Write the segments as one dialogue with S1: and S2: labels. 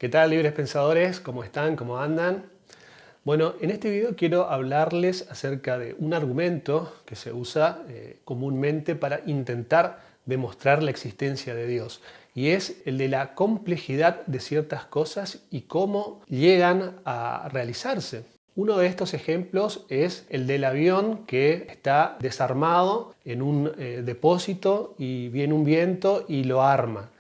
S1: ¿Qué tal, libres pensadores? ¿Cómo están? ¿Cómo andan? Bueno, en este video quiero hablarles acerca de un argumento que se usa comúnmente para intentar demostrar la existencia de Dios. Y es el de la complejidad de ciertas cosas y cómo llegan a realizarse. Uno de estos ejemplos es el del avión que está desarmado en un depósito y viene un viento y lo arma.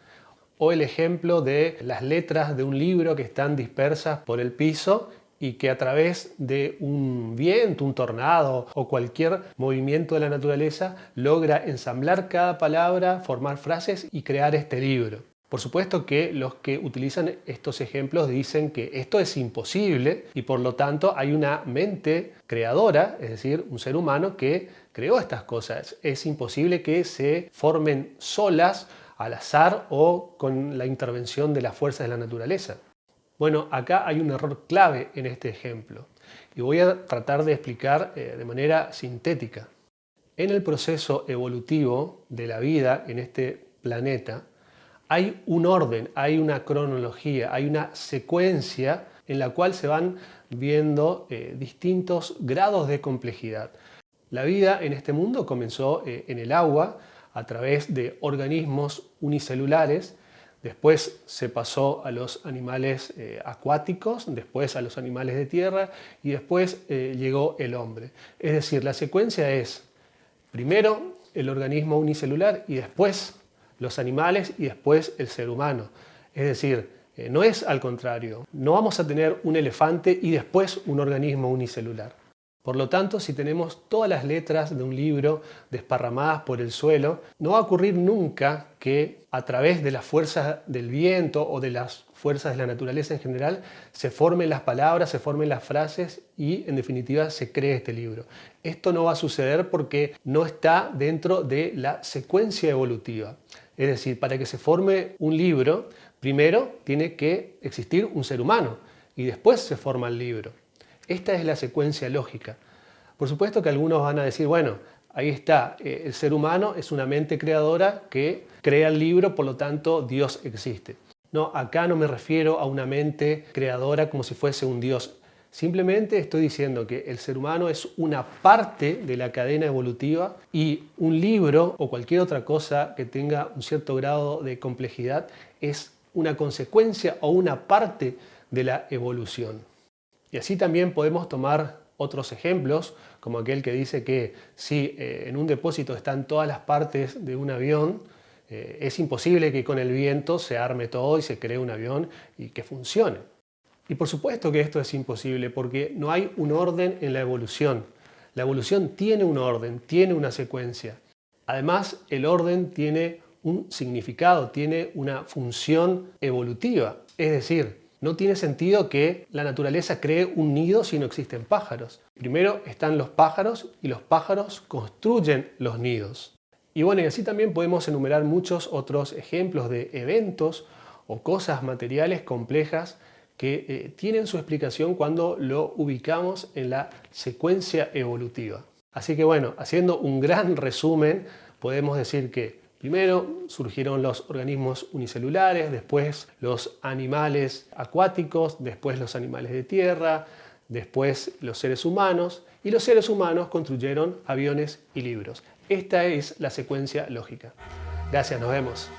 S1: O el ejemplo de las letras de un libro que están dispersas por el piso y que a través de un viento, un tornado o cualquier movimiento de la naturaleza logra ensamblar cada palabra, formar frases y crear este libro. Por supuesto que los que utilizan estos ejemplos dicen que esto es imposible y por lo tanto hay una mente creadora, es decir, un ser humano que creó estas cosas. Es imposible que se formen solas al azar o con la intervención de las fuerzas de la naturaleza. Bueno, acá hay un error clave en este ejemplo y voy a tratar de explicar de manera sintética. En el proceso evolutivo de la vida en este planeta hay un orden, hay una cronología, hay una secuencia en la cual se van viendo distintos grados de complejidad. La vida en este mundo comenzó en el agua a través de organismos unicelulares, después se pasó a los animales acuáticos, después a los animales de tierra y después llegó el hombre. Es decir, la secuencia es primero el organismo unicelular y después los animales y después el ser humano. Es decir, no es al contrario, no vamos a tener un elefante y después un organismo unicelular. Por lo tanto, si tenemos todas las letras de un libro desparramadas por el suelo, no va a ocurrir nunca que a través de la fuerza del viento o de las fuerzas de la naturaleza en general se formen las palabras, se formen las frases y en definitiva se cree este libro. Esto no va a suceder porque no está dentro de la secuencia evolutiva. Es decir, para que se forme un libro, primero tiene que existir un ser humano y después se forma el libro. Esta es la secuencia lógica. Por supuesto que algunos van a decir, bueno, ahí está, el ser humano es una mente creadora que crea el libro, por lo tanto Dios existe. No, acá no me refiero a una mente creadora como si fuese un Dios. Simplemente estoy diciendo que el ser humano es una parte de la cadena evolutiva y un libro o cualquier otra cosa que tenga un cierto grado de complejidad es una consecuencia o una parte de la evolución. Y así también podemos tomar otros ejemplos, como aquel que dice que si en un depósito están todas las partes de un avión, es imposible que con el viento se arme todo y se cree un avión y que funcione. Y por supuesto que esto es imposible porque no hay un orden en la evolución. La evolución tiene un orden, tiene una secuencia. Además, el orden tiene un significado, tiene una función evolutiva. Es decir, no tiene sentido que la naturaleza cree un nido si no existen pájaros. Primero están los pájaros y los pájaros construyen los nidos. Y bueno, y así también podemos enumerar muchos otros ejemplos de eventos o cosas materiales complejas que tienen su explicación cuando lo ubicamos en la secuencia evolutiva. Así que bueno, haciendo un gran resumen, podemos decir que primero surgieron los organismos unicelulares, después los animales acuáticos, después los animales de tierra, después los seres humanos y los seres humanos construyeron aviones y libros. Esta es la secuencia lógica. Gracias, nos vemos.